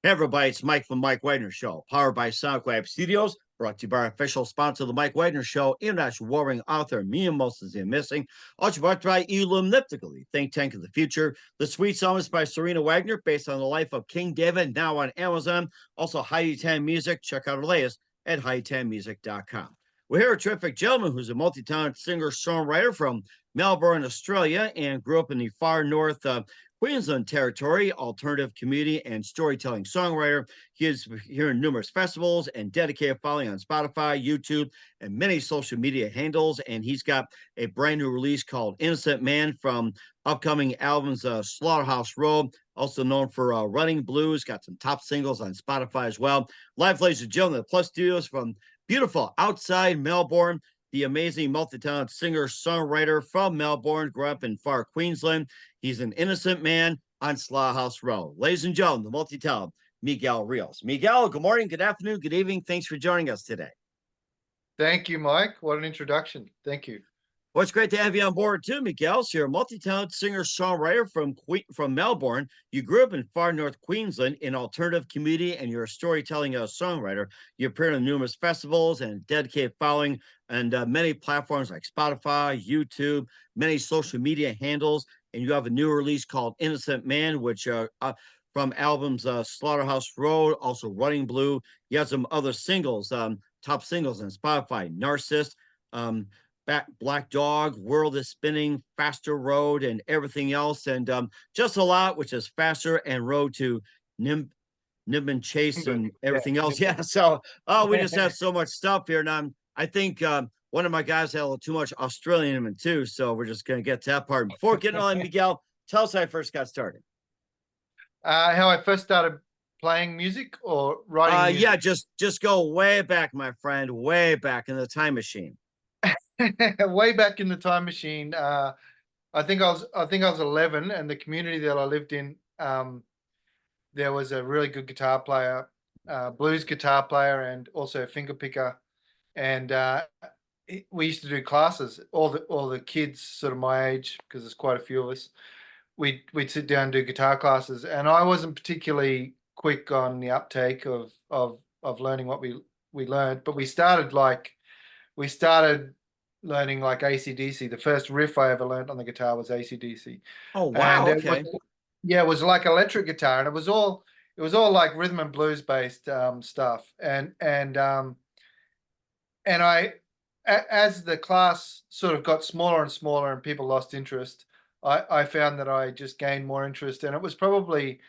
Hey everybody, it's Mike from Mike Wagner Show, powered by SoundCloud Studios, brought to you by our official sponsor, The Mike Wagner Show, international warring author, me and Moses in Missing, also brought to you by Elliptical, the think tank of the future. The Sweet Song is by Serena Wagner, based on the life of King David, now on Amazon. Also, Heidi Tan Music, check out our latest at HeidiTanMusic.com. We're here a terrific gentleman who's a multi-talented singer-songwriter from Melbourne, Australia, and grew up in the far north Queensland territory, alternative community and storytelling songwriter. He is here in numerous festivals and dedicated following on Spotify, YouTube, and many social media handles. And he's got a brand new release called Innocent Man from upcoming albums Slaughterhouse Road, also known for Running Blues. Got some top singles on Spotify as well. Live, ladies and gentlemen, the Plus Studios from beautiful outside Melbourne, the amazing multi-talented singer-songwriter from Melbourne, grew up in far Queensland. He's an innocent man on Slaughterhouse Road. Ladies and gentlemen, the multi-talented Miguel Rios. Miguel, good morning, good afternoon, good evening. Thanks for joining us today. Thank you, Mike. What an introduction. Thank you. Well, it's great to have you on board too, Miguel. So you're a multi-talented singer-songwriter from Melbourne. You grew up in far north Queensland in alternative community, and you're a storytelling songwriter. You appeared on numerous festivals and dedicated following and many platforms like Spotify, YouTube, many social media handles. And you have a new release called Innocent Man, which from albums Slaughterhouse Road, also Running Blue. You have some other singles, top singles on Spotify, Narcissist, Black Dog, World is Spinning, Faster Road, and everything else. And just a lot, which is Faster and Road to Nim, and Chase and everything else. Yeah. So, we just have so much stuff here. And I think one of my guys had a little too much Australian in him too. So we're just going to get to that part. Before getting on, Miguel, tell us how I first got started. How I first started playing music or writing music? Yeah, just go way back, my friend, way back in the time machine. Way back in the time machine. I think I was 11, and the community that I lived in, there was a really good guitar player, blues guitar player, and also a finger picker. And we used to do classes. All the kids, sort of my age, because there's quite a few of us, we'd sit down and do guitar classes. And I wasn't particularly quick on the uptake of learning what we learned, but we started learning like AC/DC. The first riff I ever learned on the guitar was AC/DC. Oh wow, and okay. It was like electric guitar, and it was all like rhythm and blues based stuff. And I, as the class sort of got smaller and smaller and people lost interest, I found that I just gained more interest, and it was probably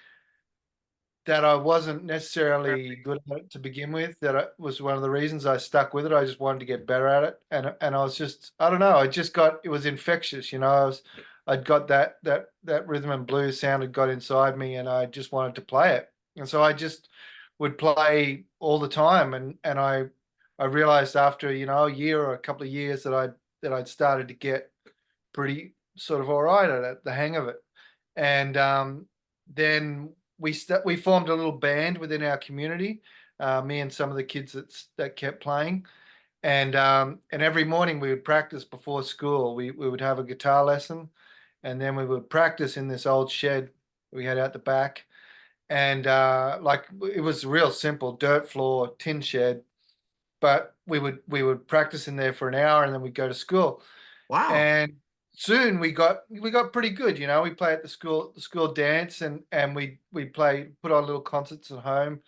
that I wasn't necessarily good at it to begin with. That it was one of the reasons I stuck with it. I just wanted to get better at it, and I was just, I don't know. It was infectious, you know. I'd got that rhythm and blues sound had got inside me, and I just wanted to play it. And so I just would play all the time, and I realized after a year or a couple of years that I'd started to get pretty sort of all right at it, the hang of it, and then we formed a little band within our community, me and some of the kids that kept playing, and every morning we would practice before school. We would have a guitar lesson, and then we would practice in this old shed we had out the back, and like it was real simple, dirt floor, tin shed, but we would practice in there for an hour, and then we'd go to school. Wow. And soon we got pretty good. We play at the school dance, and we put on little concerts at home,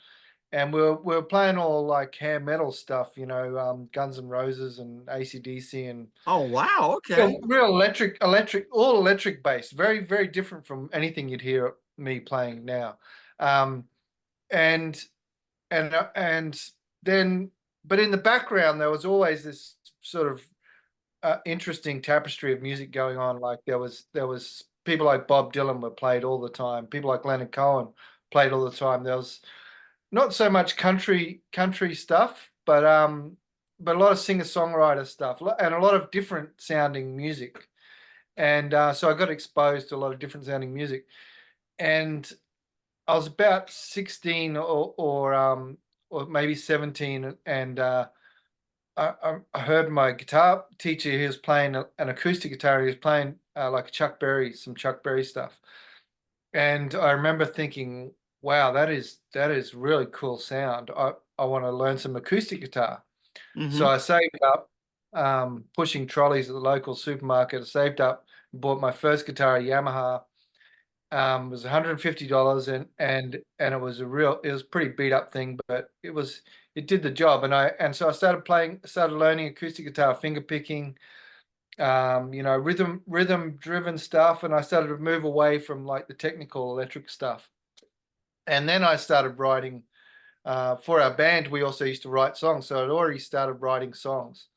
and we were playing all like hair metal stuff, Guns N' Roses and AC/DC, and Oh wow, okay. real all electric based, very very different from anything you'd hear me playing now. um and and then, but in the background there was always this sort of interesting tapestry of music going on. Like there was people like Bob Dylan were played all the time. People like Leonard Cohen played all the time. There was not so much country stuff, but a lot of singer-songwriter stuff and a lot of different sounding music. And so I got exposed to a lot of different sounding music. And I was about 16 or maybe 17, and I heard my guitar teacher. He was playing an acoustic guitar. He was playing like some Chuck Berry stuff. And I remember thinking, Wow, that is really cool sound. I want to learn some acoustic guitar. So Hmm. I saved up, pushing trolleys at the local supermarket. I saved up, bought my first guitar, a Yamaha. It was $150, and it was a pretty beat up thing, but it did the job. And so I started learning acoustic guitar, finger picking, rhythm driven stuff, and I started to move away from like the technical electric stuff. And then I started writing for our band. We also used to write songs, so I'd already started writing songs.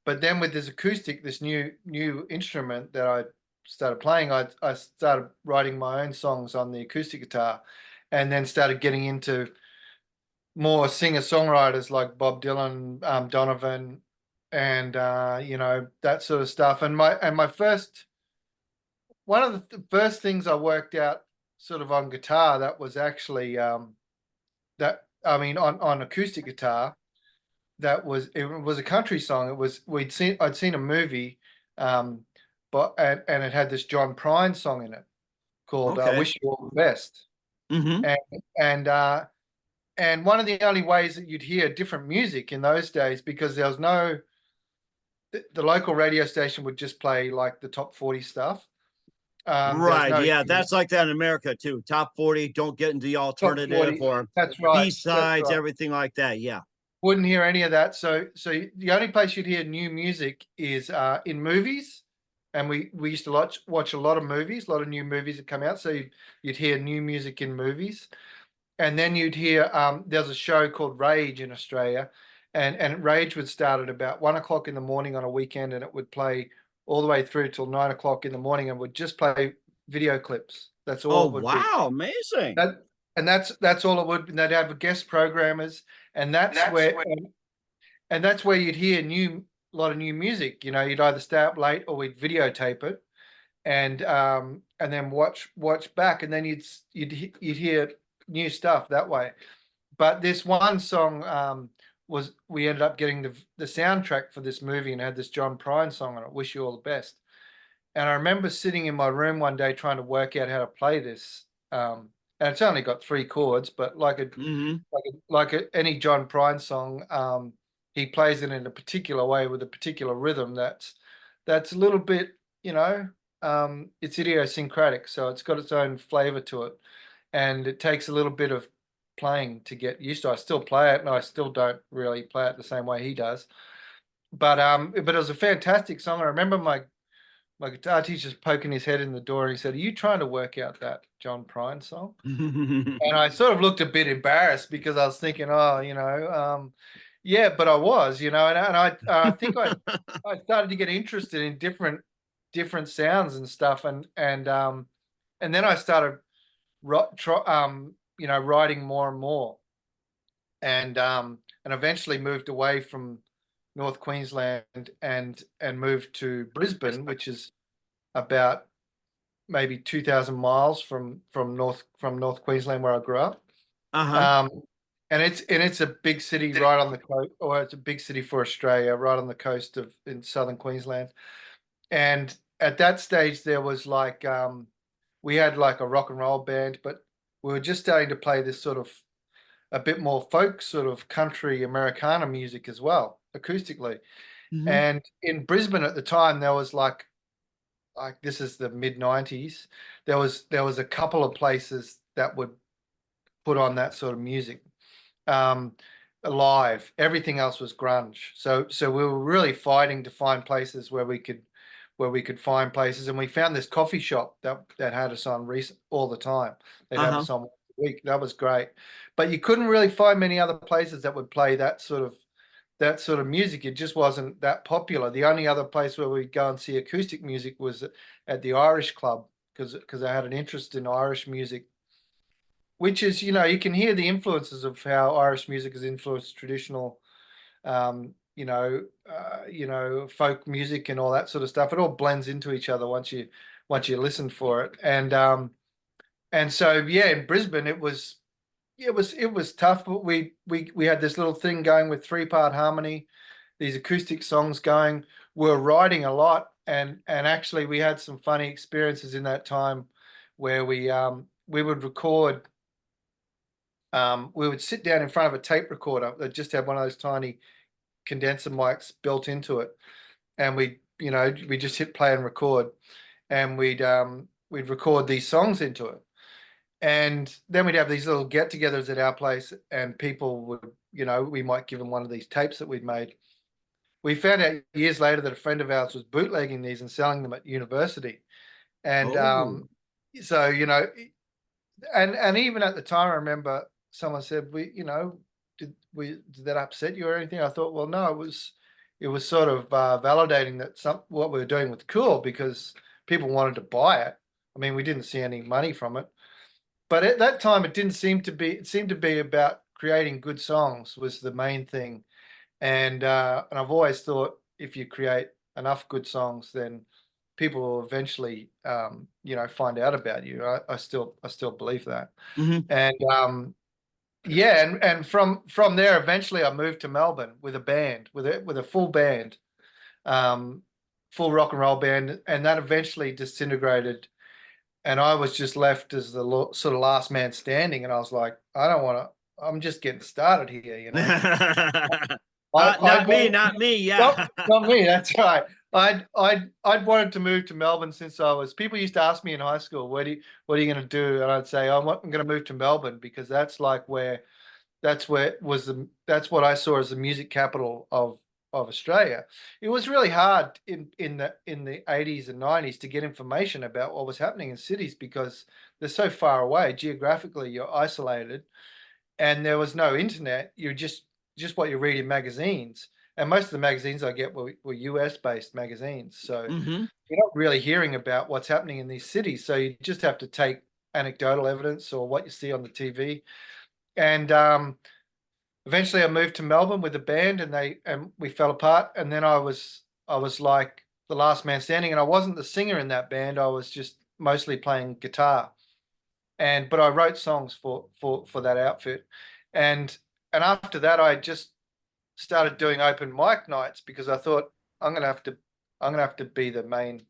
But then with this acoustic, this new instrument that I started playing, I started writing my own songs on the acoustic guitar, and then started getting into more singer-songwriters like Bob Dylan, Donovan, and that sort of stuff. And my first one of the first things I worked out sort of on guitar that was actually that I mean on acoustic guitar, it was a country song. I'd seen a movie, um, and it had this John Prine song in it called Okay. "Wish You All the Best." Hmm. And and uh, and one of the only ways that you'd hear different music in those days, because there was no the local radio station would just play like the top 40 stuff. There was Right. no Yeah, that's like that in America too. Top 40, don't get into the top alternative 40. or That's right. That's B-sides, right. everything like that. Yeah. Wouldn't hear any of that. So the only place you'd hear new music is in movies, and we used to watch a lot of movies, a lot of new movies that come out. So you'd hear new music in movies, and then you'd hear there's a show called Rage in Australia, and Rage would start at about 1 o'clock in the morning on a weekend, and it would play all the way through till 9 o'clock in the morning, and would just play video clips. That's Oh, all it would be. wow. Amazing. That and that's all it would. And they'd have guest programmers, and that's where and that's where you'd hear a lot of new music. You'd either stay up late or we'd videotape it, and then watch back, and then you'd hear new stuff that way. But this one song was we ended up getting the soundtrack for this movie, and had this John Prine song on it, "Wish You All the Best." And I remember sitting in my room one day trying to work out how to play this. And it's only got three chords, but Hmm. any John Prine song, he plays it in a particular way with a particular rhythm that's a little bit, it's idiosyncratic, so it's got its own flavor to it, and it takes a little bit of playing to get used to. I still play it, and I still don't really play it the same way he does. But it was a fantastic song. I remember my guitar teacher's poking his head in the door, and he said, "Are you trying to work out that John Prine song?" And I sort of looked a bit embarrassed, because I was thinking, oh, yeah, but I was, and I think I started to get interested in different sounds and stuff, and then I started writing more and more, and eventually moved away from North Queensland, and moved to Brisbane, which is about maybe 2,000 miles from North Queensland, where I grew up. Uh-huh. Um, and it's a big city right on the coast, or it's a big city for Australia, right on the coast of in southern Queensland. And at that stage, there was like we had like a rock and roll band, but we were just starting to play this sort of a bit more folk, sort of country Americana music as well, acoustically. Hmm. And in Brisbane at the time, there was like this is the mid 90s. There was a couple of places that would put on that sort of music um, live. Everything else was grunge. So we were really fighting to find places where we could find places, and we found this coffee shop that had us on recent all the time. They'd have Uh-huh. us on once a week. That was great, but you couldn't really find many other places that would play that sort of music. It just wasn't that popular. The only other place where we'd go and see acoustic music was at the Irish Club, because I had an interest in Irish music, which is, you can hear the influences of how Irish music has influenced traditional, folk music and all that sort of stuff. It all blends into each other once you listen for it. And so yeah, in Brisbane it was tough, but we had this little thing going with three-part harmony, these acoustic songs going. We're writing a lot, and actually we had some funny experiences in that time where we would record we would sit down in front of a tape recorder that just had one of those tiny condenser mics built into it, and we just hit play and record, and we'd record these songs into it, and then we'd have these little get-togethers at our place, and people would, we might give them one of these tapes that we'd made. We found out years later that a friend of ours was bootlegging these and selling them at university, and Oh. so and even at the time, I remember someone said, did that upset you or anything? I thought, well, no, it was sort of validating that what we were doing was cool because people wanted to buy it. I mean, we didn't see any money from it, but at that time, it didn't seem to be. It seemed to be about creating good songs was the main thing, and I've always thought if you create enough good songs, then people will eventually, find out about you. I still believe that. Hmm. And yeah, and from there, eventually, I moved to Melbourne with a band, with a full band, um, full rock and roll band, and that eventually disintegrated. And I was just left as the sort of last man standing. And I was like, I don't want to. I'm just getting started here, Not I'd me, wanted, not me. not, Yeah. not me. That's right. I'd wanted to move to Melbourne since I was. People used to ask me in high school, what are you going to do? And I'd say, I'm going to move to Melbourne because that's what I saw as the music capital of Australia. It was really hard in the 80s and 90s to get information about what was happening in cities because they're so far away geographically. You're isolated, and there was no internet. You're just what you read in magazines, and most of the magazines I get were US based magazines. So Hmm. you're not really hearing about what's happening in these cities. So you just have to take anecdotal evidence or what you see on the TV. And eventually, I moved to Melbourne with a band, and we fell apart. And then I was like the last man standing, and I wasn't the singer in that band. I was just mostly playing guitar, but I wrote songs for that outfit, and and after that, I just started doing open mic nights because I thought I'm gonna have to be the main.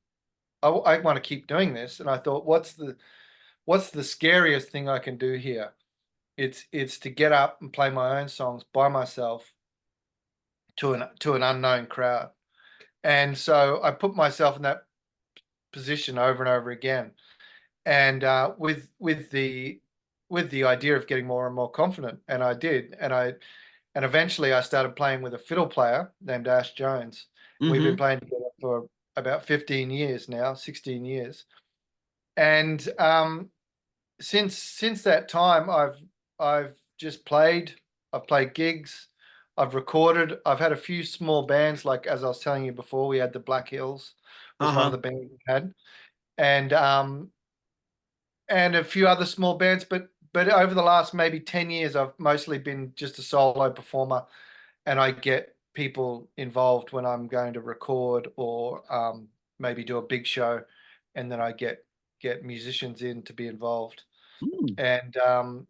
I want to keep doing this, and I thought, what's the scariest thing I can do here? It's to get up and play my own songs by myself to an unknown crowd. And so I put myself in that position over and over again. And with the idea of getting more and more confident, and I did, and eventually I started playing with a fiddle player named Ash Jones. We've been Hmm. playing together for about 15 years now, 16 years. And since that time, I've just played. I've played gigs. I've recorded. I've had a few small bands, like as I was telling you before, we had the Black Hills was one of Uh-huh. the bands we had, and and a few other small bands. But over the last maybe 10 years, I've mostly been just a solo performer, and I get people involved when I'm going to record or maybe do a big show, and then I get musicians in to be involved. Mm. And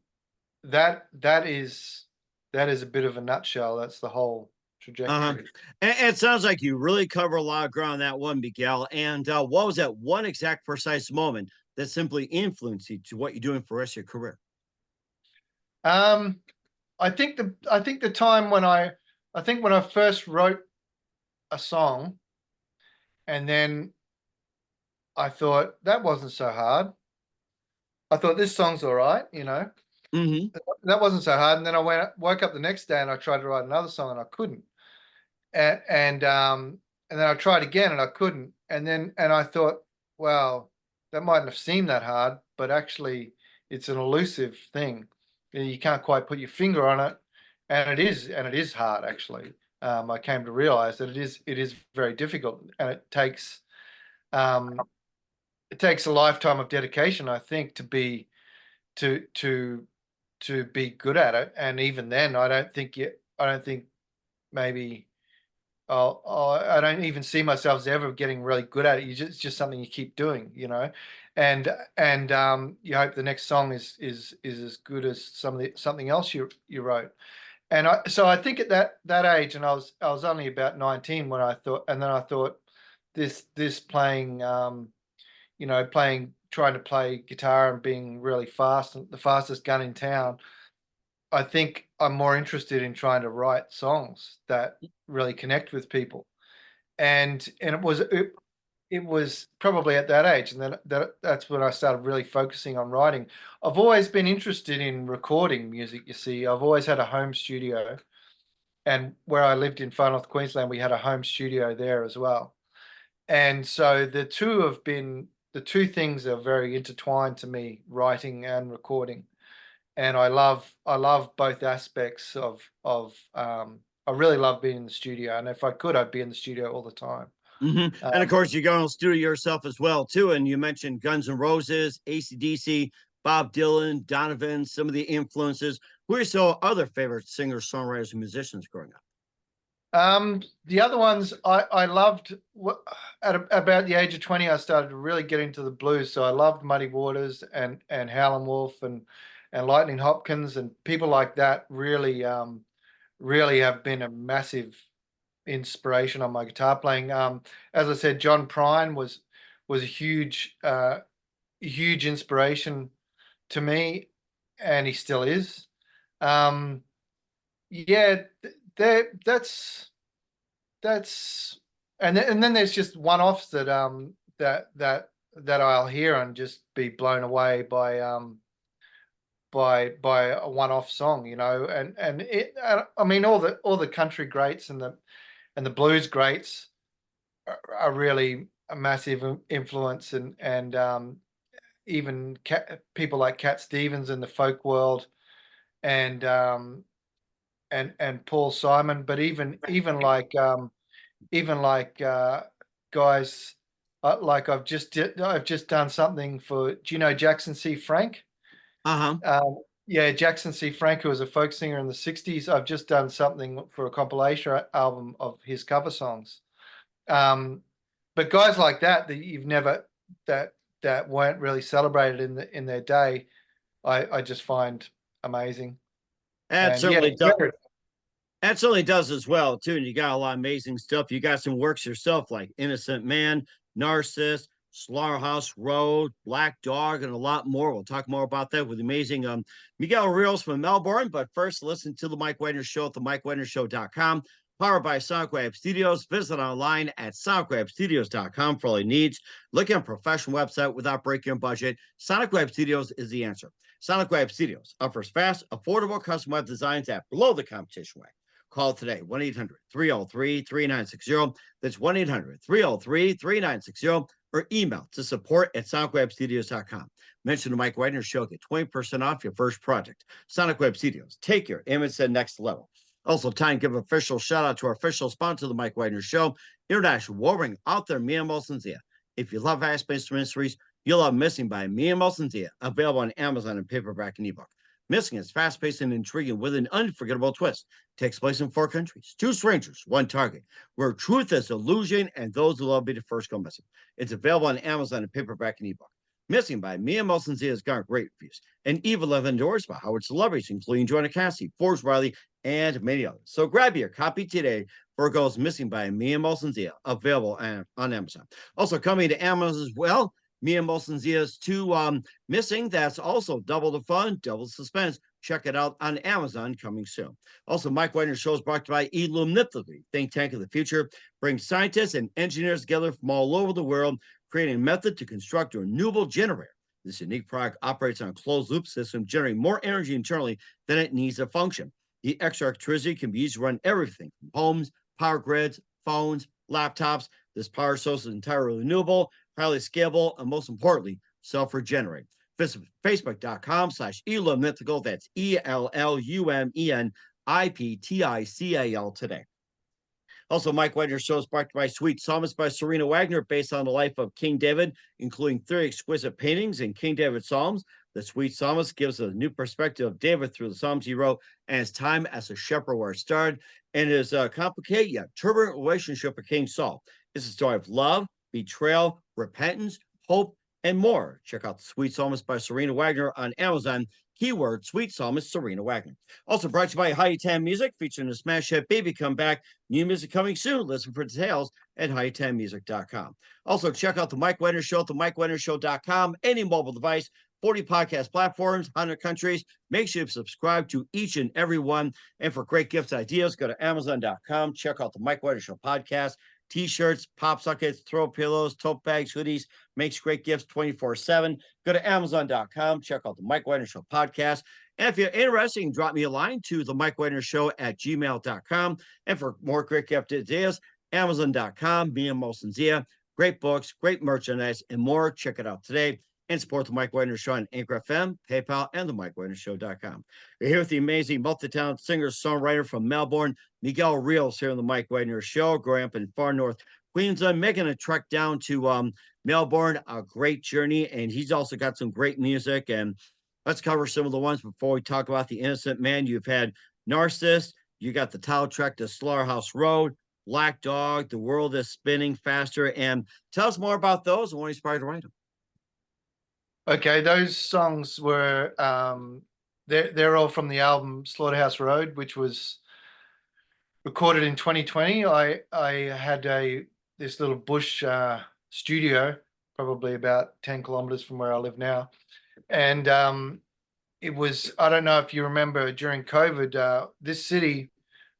that is a bit of a nutshell. That's the whole Uh-huh. trajectory. And it sounds like you really cover a lot of ground on that one, Miguel. And what was that one exact precise moment that simply influenced you to what you're doing for the rest of your career? Um, I think the time when I first wrote a song, and then I thought that wasn't so hard. I thought this song's all right. Hmm. That wasn't so hard. And then woke up the next day and I tried to write another song and I couldn't. And then I tried again and I couldn't. And I thought, well, that mightn't have seemed that hard, but actually it's an elusive thing. You can't quite put your finger on it, and it is hard actually. I came to realize that it is very difficult, and um, it takes a lifetime of dedication, I think, to to to be good at it. And even then, I don't think maybe I don't even see myself as ever getting really good at it. It's just something you keep doing, and you hope the next song is as good as something else you wrote. So I think at that age, and I was only about 19 when I thought, and then I thought this playing, trying to play guitar and being really fast, the fastest gun in town. I think I'm more interested in trying to write songs that really connect with people. And it was probably at that age, and then that's when I started really focusing on writing. I've always been interested in recording music, you see. I've always had a home studio, and where I lived in Far North Queensland, we had a home studio there as well. And so the two things are very intertwined to me, writing and recording. And I love both aspects of I really love being in the studio, and if I could, I'd be in the studio all the time. And of Um, course, you go on studio yourself as well too. And you mentioned Guns N' Roses, AC/DC, Bob Dylan, Donovan, some of the influences. Who are some other favorite singers, songwriters, and musicians growing up? the other ones I loved about the age of 20, I started to really get into the blues. So I loved Muddy Waters and Howlin' Wolf and Lightning Hopkins and people like that really really have been a massive inspiration on my guitar playing. As I said, John Prine was a huge inspiration to me, and he still is. Um, yeah, that's and then there's just one-offs that I'll hear and just be blown away by a one-off song, you know, and I mean all the country greats and the blues greats are really a massive influence, and even people like Cat Stevens in the folk world, and and Paul Simon, but even like guys like I've just done something for. Do you know Jackson C. Frank? Uh huh. Yeah, Jackson C. Frank, who was a folk singer in the '60s. I've just done something for a compilation album of his cover songs. Um, but guys like that you've never that that weren't really celebrated in their day, I just find amazing. That And yeah, certainly does. That certainly does as well too. And you got a lot of amazing stuff. You got some works yourself like Innocent Man, Narcissus, Slaughterhouse Road, Black Dog, and a lot more. We'll talk more about that with amazing Miguel Rios from Melbourne. But first, listen to the Mike Wagner Show at themikewagnershow.com. Powered by SoundWave Studios. Visit online at soundwavstudios.com for all your needs. Look at a professional website without breaking your budget. Sonic Web Studios is the answer. Sonic Web Studios offers fast, affordable custom web designs at below the competition rate. Call today, 1 800 303 3960. That's 1 800 303 3960. Or email to support at sonicwebstudios.com. Mention the Mike Wagner Show, get 20% off your first project. Sonic Web Studios, take your image to the next level. Also, time to give an official shout out to our official sponsor of the Mike Wagner Show, international warring author Mia Molson-Zia. If you love fast-paced mysteries, you'll love Missing by Mia Molson-Zia, available on Amazon in paperback and ebook. Missing is fast-paced and intriguing with an unforgettable twist. Takes place in 4 countries, 2 strangers, 1 target, where truth is illusion and those who love be the first go missing. It's available on Amazon in paperback and ebook. Missing by Mia Molson-Zia has got great reviews. And Eva Love endorsed by Howard celebrities, including Joanna Cassie, Forbes Riley, and many others. So grab your copy today for Goes Missing by Mia Molson-Zia, available on Amazon. Also coming to Amazon as well, Mia Molson-Zia's 2 Missing. That's also double the fun, double the suspense. Check it out on Amazon coming soon. Also, Mike Wagner Show is brought to you by Illumniptically, think tank of the future, brings scientists and engineers together from all over the world, creating a method to construct a renewable generator. This unique product operates on a closed loop system, generating more energy internally than it needs to function. The extra electricity can be used to run everything from homes, power grids, phones, laptops. This power source is entirely renewable, highly scalable, and most importantly, self-regenerate. Visit facebook.com/Illumniptical. That's ELLUMENIPTICAL today. Also, Mike Wagner's show is brought to you by Sweet Psalmist by Serena Wagner, based on the life of King David, including 30 exquisite paintings in King David Psalms. The Sweet Psalmist gives a new perspective of David through the Psalms he wrote and his time as a shepherd where it started, and his complicated yet turbulent relationship with King Saul. It's a story of love, betrayal, repentance, hope, and more. Check out The Sweet Psalmist by Serena Wagner on Amazon. Keyword Sweet Psalmist Serena Wagner. Also brought to you by Hi-Tan Music, featuring the smash hit Baby Comeback. New music coming soon. Listen for details at hightanmusic.com. Also, check out the Mike Wagner Show at themikewagnershow.com. Any mobile device, 40 podcast platforms, 100 countries. Make sure you subscribe to each and every one. And for great gifts ideas, go to Amazon.com. Check out the Mike Wagner Show podcast. T-shirts, pop sockets, throw pillows, tote bags, hoodies, makes great gifts 24/7. Go to Amazon.com. Check out the Mike Wagner Show podcast. And if you're interested, drop me a line to the Mike Wagner Show at gmail.com. And for more great gift ideas, Amazon.com, me and Molson Zia. Great books, great merchandise, and more. Check it out today. And support the Mike Wagner Show on Anchor FM, PayPal, and the MikeWagnerShow.com. We're here with the amazing multi-talented singer-songwriter from Melbourne, Miguel Rios, here on the Mike Wagner Show, growing up in far north Queensland, making a trek down to Melbourne, a great journey. And he's also got some great music. And let's cover some of the ones before we talk about The Innocent Man. You've had Narcissist, you got the title track to Slaughterhouse Road, Black Dog, The World is Spinning Faster. And tell us more about those and what inspired to write them. Okay, those songs were they're all from the album Slaughterhouse Road, which was recorded in 2020. I had this little bush studio, probably about 10 kilometers from where I live now, and it was, I don't know if you remember, during COVID, this city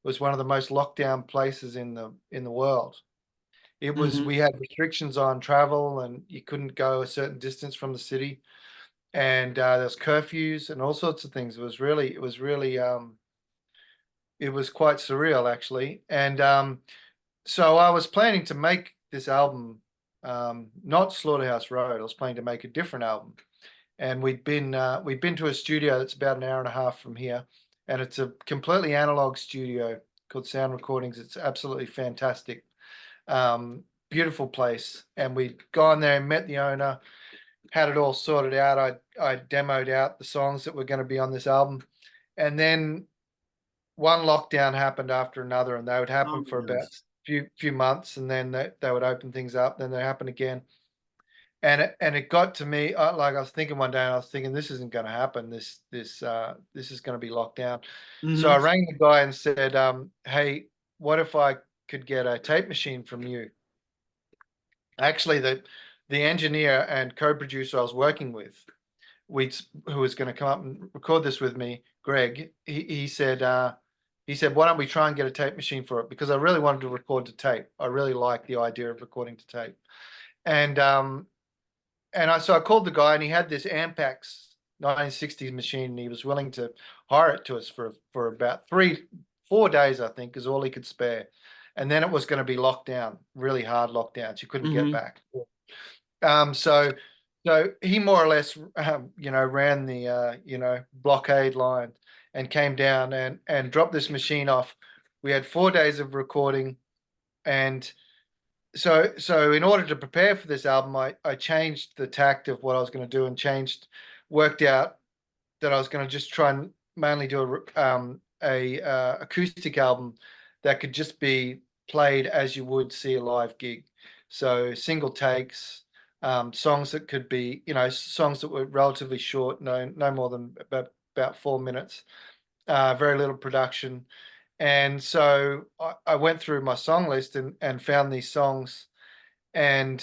was one of the most locked down places in the world. It was, we had restrictions on travel and you couldn't go a certain distance from the city. And there's curfews and all sorts of things. It was really, it was quite surreal actually. And so I was planning to make this album, not Slaughterhouse Road. I was planning to make a different album. And we'd been to a studio that's about an hour and a half from here. And it's a completely analog studio called Sound Recordings. It's absolutely fantastic. Beautiful place. And we'd gone there and met the owner, had it all sorted out. I demoed out the songs that were going to be on this album. And then one lockdown happened after another, and they would happen for about few months, and then they would open things up, then they happen again. And it got to me, like I was thinking one day, and I was thinking, this isn't going to happen. This is going to be locked down. So I rang the guy and said, hey, what if I could get a tape machine from you? Actually, the engineer and co-producer I was working with, who was going to come up and record this with me, Greg, he said, why don't we try and get a tape machine for it? Because I really wanted to record to tape. I really like the idea of recording to tape. And so I called the guy, and he had this Ampex 1960s machine, and he was willing to hire it to us for about 4 days, I think, is all he could spare. And then it was going to be locked down, really hard lockdowns. You couldn't get back. So he more or less, ran the, blockade line and came down and dropped this machine off. We had 4 days of recording. And so in order to prepare for this album, I changed the tact of what I was going to do and worked out that I was going to just try and mainly do a acoustic album that could just be played as you would see a live gig. So single takes, songs that could be, songs that were relatively short, no more than about 4 minutes, very little production. And so I went through my song list and found these songs and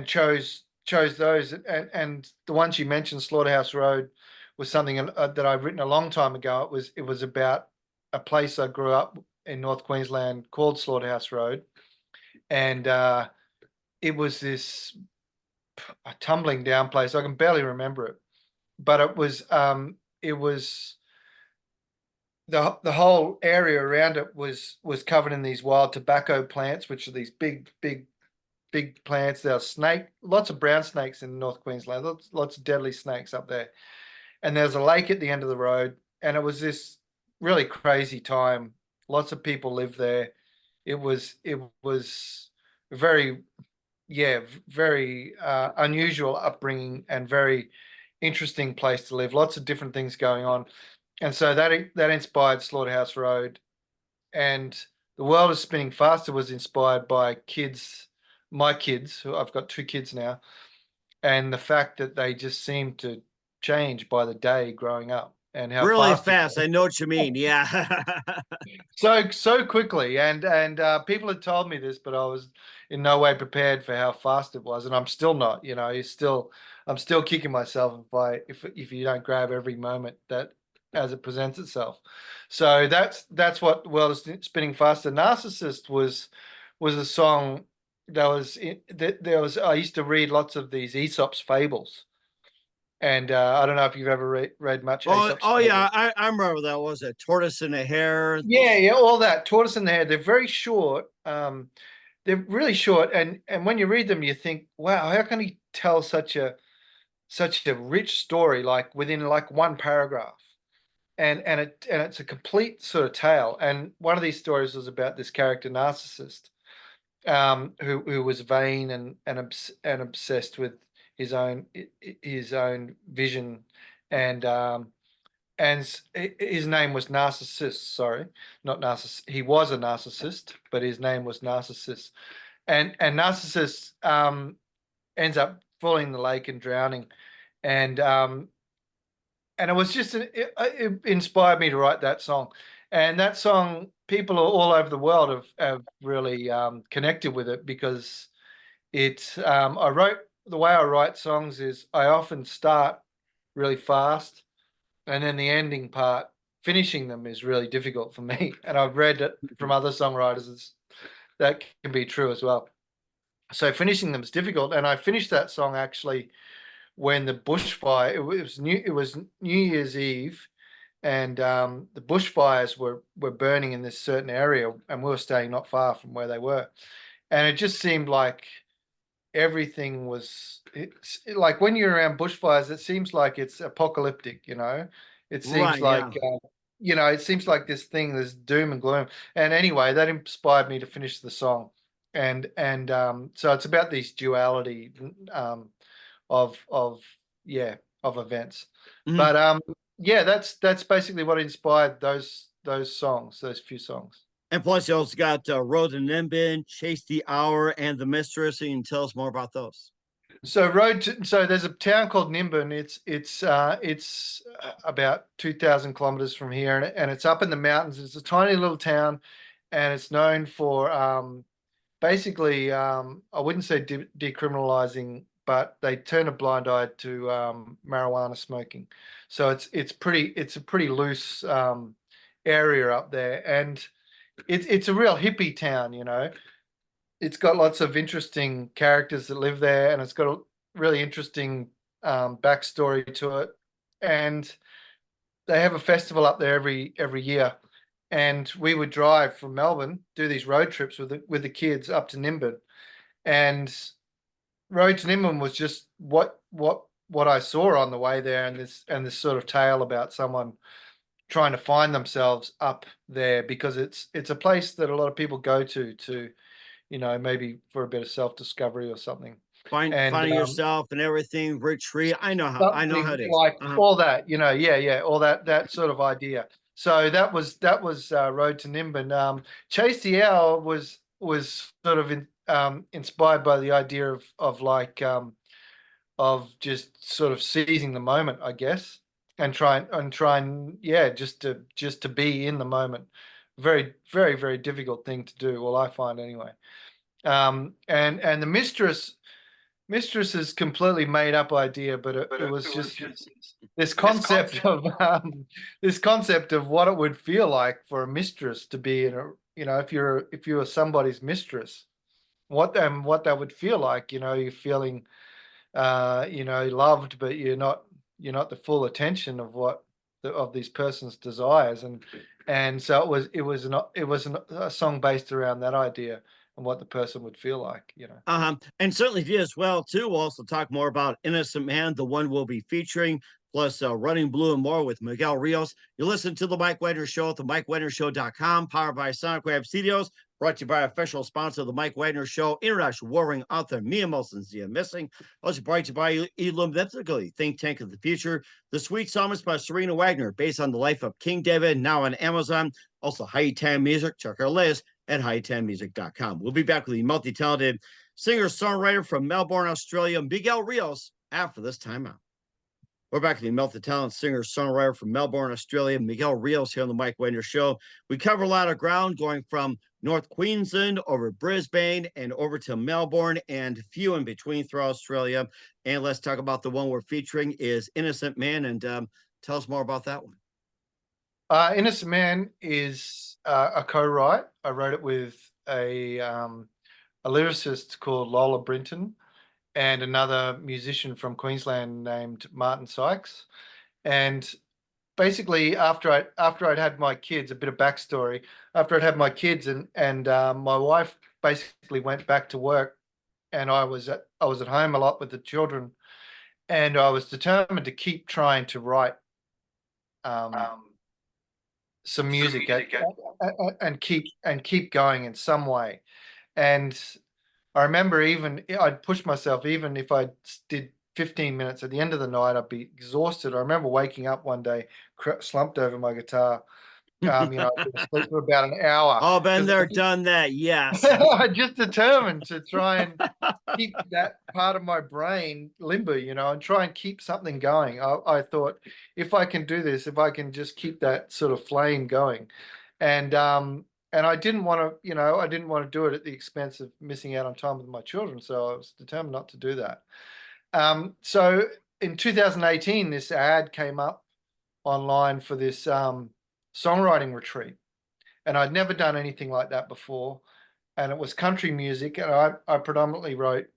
chose those. And the ones you mentioned, Slaughterhouse Road, was something that I've written a long time ago. It was about a place I grew up in North Queensland called Slaughterhouse Road. And it was this a tumbling down place. I can barely remember it, but it was the whole area around it was covered in these wild tobacco plants, which are these big plants. There are lots of brown snakes in North Queensland, lots of deadly snakes up there. And there's a lake at the end of the road, and it was this really crazy time. Lots of people lived there. It was very unusual upbringing and very interesting place to live. Lots of different things going on. And so that inspired Slaughterhouse Road. And The World is Spinning Faster was inspired by my kids, who I've got 2 kids now, and the fact that they just seem to change by the day growing up, and how really fast. I know what you mean. Yeah. so quickly. And people had told me this, but I was in no way prepared for how fast it was. And I'm still not, it's still, I'm still kicking myself if you don't grab every moment that as it presents itself. So that's what the world is spinning faster. Narcissist was a song that was there was I used to read lots of these Aesop's fables, and I don't know if you've ever read much Aesop's Oh fables. yeah, I remember that. Was a tortoise and a hare. Yeah, yeah, all that tortoise and the hare. They're very short. They're really short, and when you read them, you think, wow, how can he tell such a rich story like within like one paragraph? And it's a complete sort of tale. And one of these stories was about this character Narcissist, who was vain and obsessed with his own vision, and his name was Narcissus. Sorry, not Narcissus. He was a narcissist, but his name was Narcissus. And Narcissus ends up falling in the lake and drowning, and and it was just it inspired me to write that song. And that song, people all over the world have really connected with it because it's. I wrote the way I write songs is I often start really fast, and then the ending part, finishing them is really difficult for me. And I've read it from other songwriters that can be true as well. So finishing them is difficult, and I finished that song actually when the bushfire. It was New Year's Eve, and the bushfires were burning in this certain area, and we were staying not far from where they were, and it just seemed like everything was like when you're around bushfires, it seems like it's apocalyptic, you know. It seems Right. Yeah. like it seems like this thing, there's doom and gloom. And anyway, that inspired me to finish the song, and so it's about these duality of yeah of events. Mhm. But yeah, that's basically what inspired those songs, those few songs. And plus, you also got Road to Nimbin, Chase the Hour, and The Mistress. So you can tell us more about those. So there's a town called Nimbin. It's about 2,000 kilometers from here, and it's up in the mountains. It's a tiny little town, and it's known for basically I wouldn't say decriminalizing, but they turn a blind eye to marijuana smoking. So it's a pretty loose area up there, and it's a real hippie town, you know. It's got lots of interesting characters that live there, and it's got a really interesting backstory to it. And they have a festival up there every year. And we would drive from Melbourne, do these road trips with the kids up to Nimbin. And Road to Nimbin was just what I saw on the way there, and this sort of tale about someone trying to find themselves up there, because it's a place that a lot of people go to, you know, maybe for a bit of self-discovery or something. And Finding yourself and everything, retreat. I know how something it is. like all that, you know, yeah, all that sort of idea. So that was Road to Nimbin. Chase the Hour was sort of inspired by the idea of like of just sort of seizing the moment, I guess, and trying, yeah, just to be in the moment. Very, very, very difficult thing to do. Well, I find anyway. And the mistress is completely made up idea, but it was just this concept of this concept of what it would feel like for a mistress to be in a, you know, if you were somebody's mistress, what that would feel like, you know, you're feeling you know, loved, but you're not the full attention of of these person's desires. And so it was a song based around that idea and what the person would feel like, you know. And certainly did as well too. We'll also talk more about Innocent Man, the one we'll be featuring, plus Running Blue and more with Miguel Rios. You listen to the Mike Wagner Show at the MikeWagnerShow.com, powered by Sonic Web Studios, brought to you by official sponsor of the Mike Wagner Show, international warring author Mia Molson's The Missing. Also brought to you by Illuminatically, Think Tank of the Future. The Sweet Psalmist by Serena Wagner, based on the life of King David, now on Amazon. Also, High Time Music. Check our list at hightimemusic.com. We'll be back with the multi-talented singer-songwriter from Melbourne, Australia, Miguel Rios, after this timeout. We're back to the Melted Talent singer songwriter from Melbourne, Australia, Miguel Rios here on the Mike Wagner Show. We cover a lot of ground going from North Queensland over Brisbane and over to Melbourne and few in between throughout Australia. And let's talk about the one we're featuring is Innocent Man, and tell us more about that one. Innocent Man is a co-write. I wrote it with a lyricist called Lola Brinton and another musician from Queensland named Martin Sykes. And basically, after I'd had my kids, a bit of backstory. After I'd had my kids, and my wife basically went back to work, and I was at home a lot with the children, and I was determined to keep trying to write some music and keep going in some way. And I remember I'd push myself, even if I did 15 minutes at the end of the night, I'd be exhausted. I remember waking up one day, slumped over my guitar. I'd been asleep for about an hour. Oh, been there, done that. Yes. I just determined to try and keep that part of my brain limber, and try and keep something going. I thought, if I can do this, if I can just keep that sort of flame going, and I didn't want to, do it at the expense of missing out on time with my children. So I was determined not to do that. So in 2018, this ad came up online for this songwriting retreat, and I'd never done anything like that before. And it was country music, and I predominantly wrote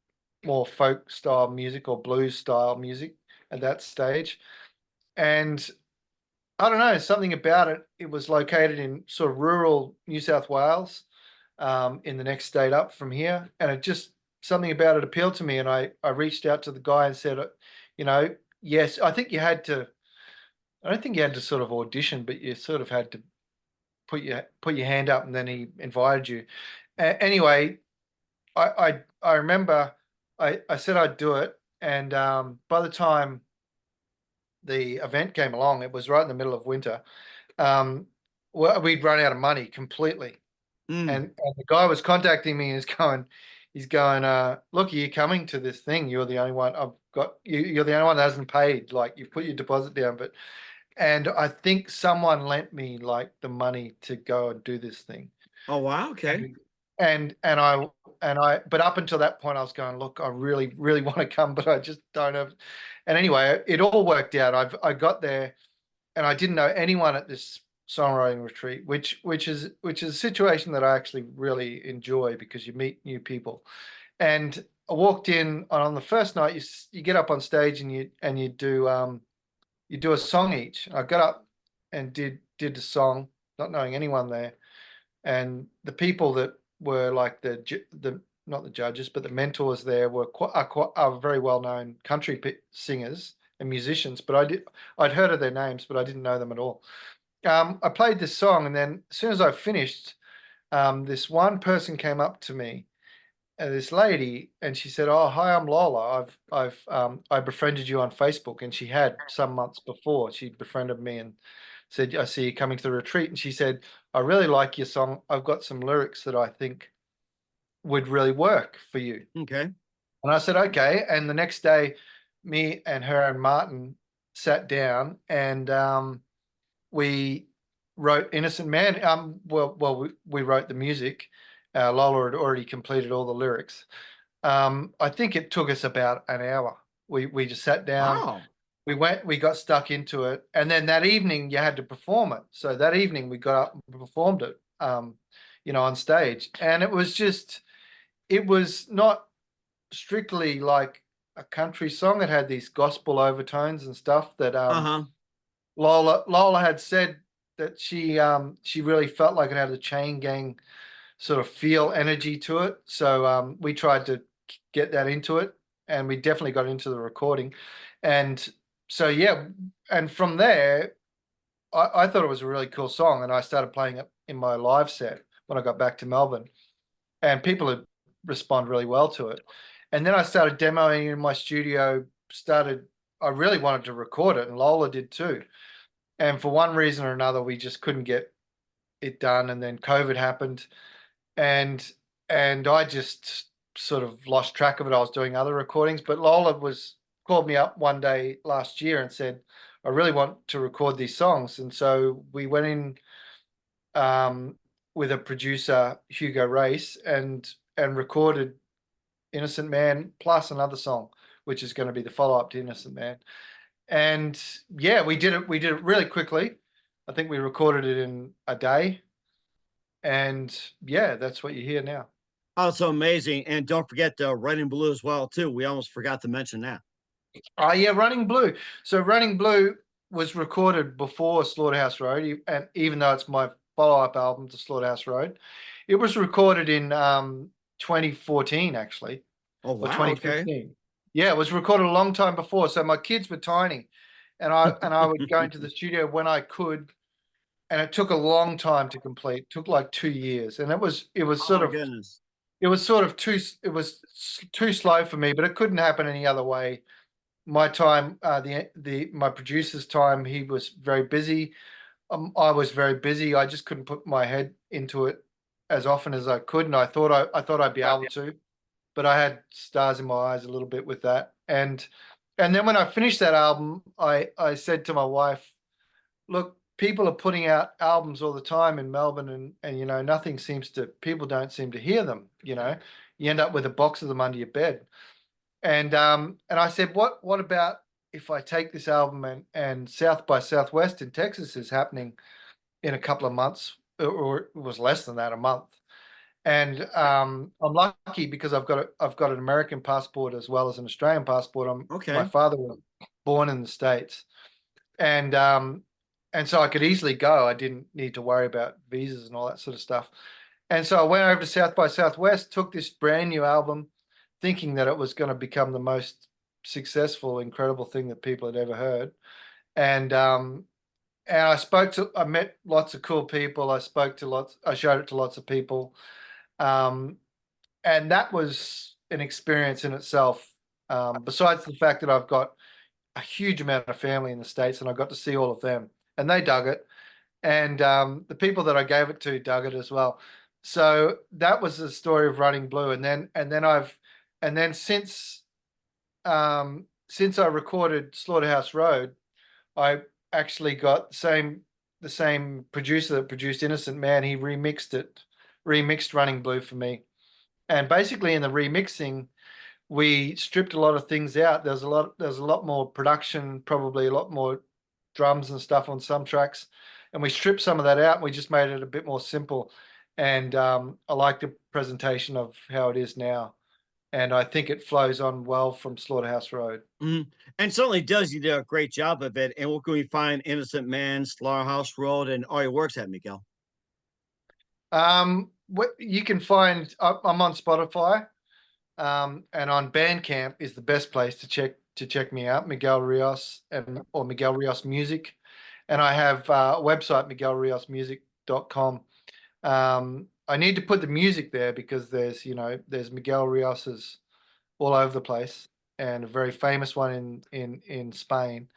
more folk style music or blues style music at that stage. And I don't know, something about it. It was located in sort of rural New South Wales, in the next state up from here, and something about it appealed to me. And I reached out to the guy and said, yes, I think you had to. I don't think you had to sort of audition, but you sort of had to put your hand up, and then he invited you. Anyway, I remember I said I'd do it, and by the time the event came along, it was right in the middle of winter. We'd run out of money completely, and the guy was contacting me, and he's going, look, are you coming to this thing? You're the only one I've got. You're the only one that hasn't paid. Like, you put your deposit down, and I think someone lent me like the money to go and do this thing. Oh, wow. Okay. And but up until that point, I was going, look, I really, really want to come, but I just don't have. And anyway, it all worked out. I got there, and I didn't know anyone at this songwriting retreat, which is a situation that I actually really enjoy, because you meet new people. And I walked in, and on the first night, you get up on stage, and you do a song each. I got up and did the song, not knowing anyone there, and the people that were like the not the judges, but the mentors there are very well known country singers and musicians. But I'd heard of their names, but I didn't know them at all. I played this song, and then as soon as I finished, this one person came up to me, this lady, and she said, "Oh, hi, I'm Lola. I befriended you on Facebook." And she had, some months before, she befriended me and said, "I see you coming to the retreat." And she said, "I really like your song. I've got some lyrics that I think would really work for you." Okay. And I said, "Okay." And the next day, me and her and Martin sat down, and we wrote Innocent Man. We wrote the music. Lola had already completed all the lyrics. I think it took us about an hour. We just sat down. Wow. We got stuck into it. And then that evening you had to perform it. So that evening we got up and performed it, on stage. And it was not strictly like a country song. It had these gospel overtones and stuff that Lola had said that she really felt like it had a chain gang sort of feel energy to it. So we tried to get that into it, and we definitely got into the recording. And so, yeah, and from there, I thought it was a really cool song, and I started playing it in my live set when I got back to Melbourne, and people had responded really well to it. And then I started demoing in my studio, I really wanted to record it, and Lola did too. And for one reason or another, we just couldn't get it done. And then COVID happened, and I just sort of lost track of it. I was doing other recordings, but Lola was called me up one day last year and said, I really want to record these songs. And so we went in with a producer, Hugo Race, and recorded Innocent Man plus another song, which is going to be the follow-up to Innocent Man. And yeah, we did it really quickly. I think we recorded it in a day. And yeah, that's what you hear now. Also amazing. And don't forget the Running Blue as well, too. We almost forgot to mention that. Oh yeah, Running Blue. So Running Blue was recorded before Slaughterhouse Road, and even though it's my follow-up album to Slaughterhouse Road, it was recorded in 2014 actually, Oh, or wow. Okay. 2015. Yeah, it was recorded a long time before. So my kids were tiny, and I would go into the studio when I could, and it took a long time to complete. It took like 2 years, and it was Oh, sort my of goodness. too slow for me, but it couldn't happen any other way. My time, my producer's time, he was very busy. I was very busy. I just couldn't put my head into it as often as I could, and I thought I'd be able to, but I had stars in my eyes a little bit with that. And then when I finished that album, I said to my wife, "Look, people are putting out albums all the time in Melbourne, and you know nothing seems to people don't seem to hear them. You know, you end up with a box of them under your bed." And I said, what about if I take this album and South by Southwest in Texas is happening in a couple of months, or it was less than that, a month. And I'm lucky because I've got an American passport as well as an Australian passport. My Okay. father was born in the States, and um, and so I could easily go. I didn't need to worry about visas and all that sort of stuff. And so I went over to South by Southwest, took this brand new album, thinking that it was going to become the most successful, incredible thing that people had ever heard. And um, and I met lots of cool people. I showed it to lots of people. Um, and that was an experience in itself. Besides the fact that I've got a huge amount of family in the States and I got to see all of them and they dug it. And the people that I gave it to dug it as well. So that was the story of Running Blue. And then since I recorded Slaughterhouse Road, I actually got the same producer that produced Innocent Man. He remixed Running Blue for me. And basically in the remixing, we stripped a lot of things out. There's a lot more production, probably a lot more drums and stuff on some tracks. And we stripped some of that out and we just made it a bit more simple. And I like the presentation of how it is now. And I think it flows on well from Slaughterhouse Road. Mhm. And certainly does. You did a great job of it. And what can we find Innocent Man, Slaughterhouse Road, and all your works at, Miguel? What you can find, I'm on Spotify, and on Bandcamp is the best place to check me out, Miguel Rios or Miguel Rios Music, and I have a website miguelriosmusic.com. I need to put the music there because there's Miguel Rios's all over the place, and a very famous one in Spain.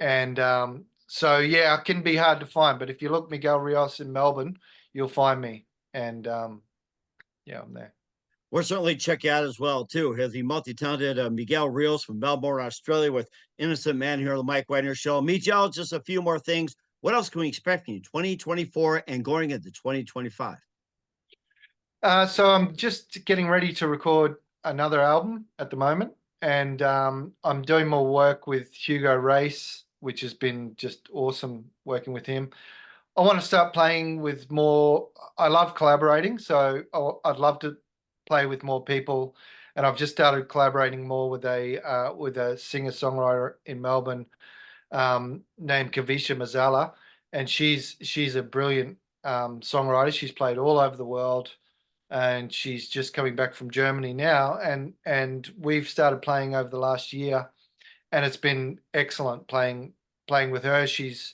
And so yeah, it can be hard to find, but if you look Miguel Rios in Melbourne, you'll find me. And yeah, I'm there. We'll certainly check you out as well, too. Here's the multi-talented Miguel Rios from Melbourne, Australia, with Innocent Man here on the Mike Wagner Show. Miguel, just a few more things. What else can we expect from you 2024 and going into 2025? So I'm just getting ready to record another album at the moment, and I'm doing more work with Hugo Race, which has been just awesome working with him. I want to start playing with more. I love collaborating, so I'd love to play with more people. And I've just started collaborating more with a singer songwriter in Melbourne named Kavisha Mazala, and she's a brilliant songwriter. She's played all over the world, and she's just coming back from Germany now. And we've started playing over the last year, and it's been excellent playing with her. She's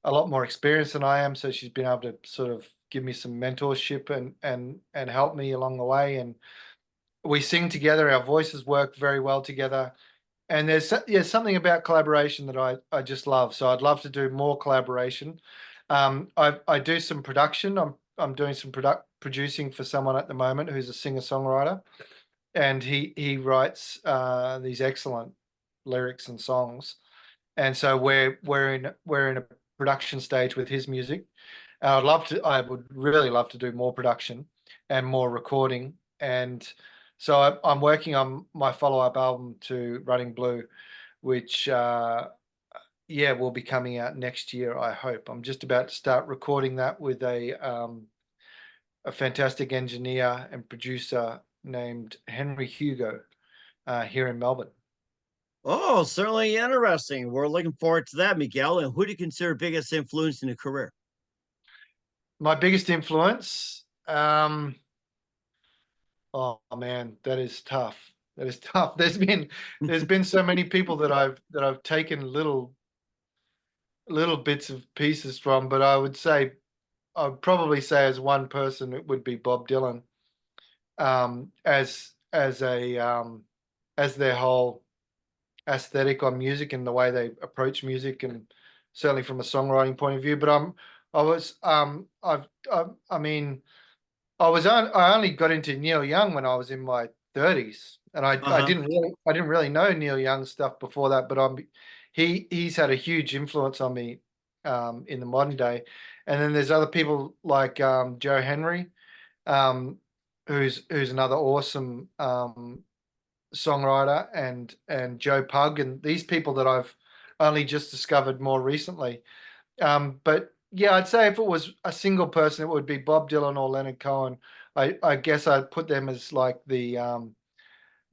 a lot more experienced than I am, so she's been able to sort of give me some mentorship and help me along the way. And we sing together. Our voices work very well together. And there's something about collaboration that I just love. So I'd love to do more collaboration. I do some production. I'm doing some producing for someone at the moment who's a singer songwriter, and he writes these excellent lyrics and songs. And so we're in a production stage with his music. I would really love to do more production and more recording. And so I'm working on my follow-up album to Running Blue, which yeah, will be coming out next year, I hope. I'm just about to start recording that with a fantastic engineer and producer named Henry Hugo here in Melbourne. Oh, certainly interesting. We're looking forward to that, Miguel. And who do you consider biggest influence in your career? My biggest influence, oh man, that is tough. That is tough. There's been so many people that I've taken little bits of pieces from, but I'd probably say as one person it would be Bob Dylan, as a as their whole aesthetic on music and the way they approach music, and certainly from a songwriting point of view. But I was I mean I only got into Neil Young when I was in my 30s, and Uh-huh. I didn't really know Neil Young stuff before that. But he's had a huge influence on me in the modern day. And then there's other people like Joe Henry, um, who's another awesome songwriter, and Joe Pug, and these people that I've only just discovered more recently. But yeah, I'd say if it was a single person, it would be Bob Dylan or Leonard Cohen. I guess I'd put them as like they're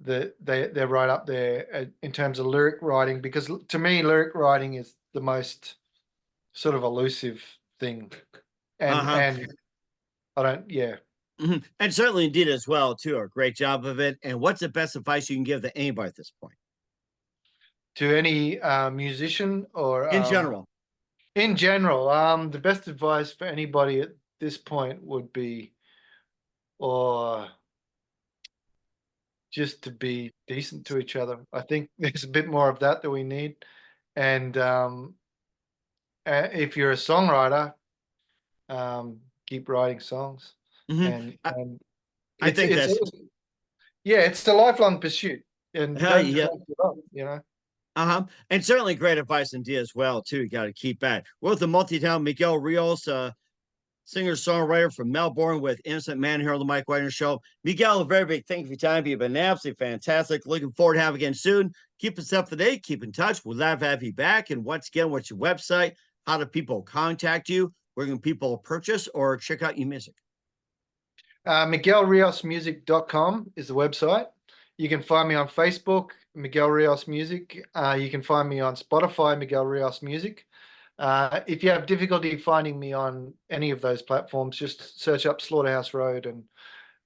right up there in terms of lyric writing, because to me, lyric writing is the most sort of elusive thing. Uh-huh. And I don't, yeah. And certainly did as well, too. A great job of it. And what's the best advice you can give to anybody at this point? To any musician or In general. in general, the best advice for anybody at this point would be, or just to be decent to each other. I think there's a bit more of that we need. And if you're a songwriter, keep writing songs. Mhm. And I think it's that's yeah, it's a lifelong pursuit, and yeah. don't give up, you know. Uh-huh. And certainly great advice indeed as well, too. You got to keep at. We're with the multi-talented Miguel Rios, singer-songwriter from Melbourne with Innocent Man here on the Mike Wagner Show. Miguel, a very big thank you for your time. You've been absolutely fantastic. Looking forward to having you again soon. Keep us up to date. Keep in touch. We'd love to have you back. And once again, what's your website? How do people contact you? Where can people purchase or check out your music? MiguelRiosMusic.com is the website. You can find me on Facebook, Miguel Rios Music. You can find me on Spotify, Miguel Rios Music. If you have difficulty finding me on any of those platforms, just search up Slaughterhouse Road, and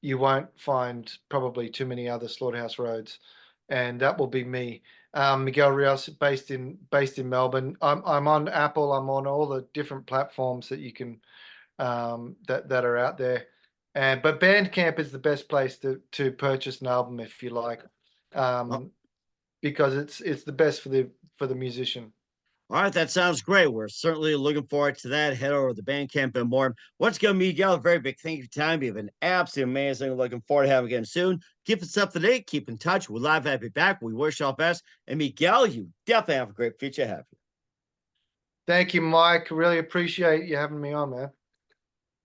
you won't find probably too many other Slaughterhouse Roads, and that will be me. Miguel Rios, based in Melbourne. I'm on Apple. I'm on all the different platforms that you can that are out there. But Bandcamp is the best place to purchase an album if you like, Oh, because it's the best for the musician. all right, that sounds great. We're certainly looking forward to that. Head over to the Bandcamp and more. Once again, Miguel, a very big thank you for your time. You've been absolutely amazing. Looking forward to having you again soon. Keep us up to date. Keep in touch. We'd love to have you back. We wish you all best. And Miguel, you definitely have a great future ahead of you. Thank you, Mike. Really appreciate you having me on, man.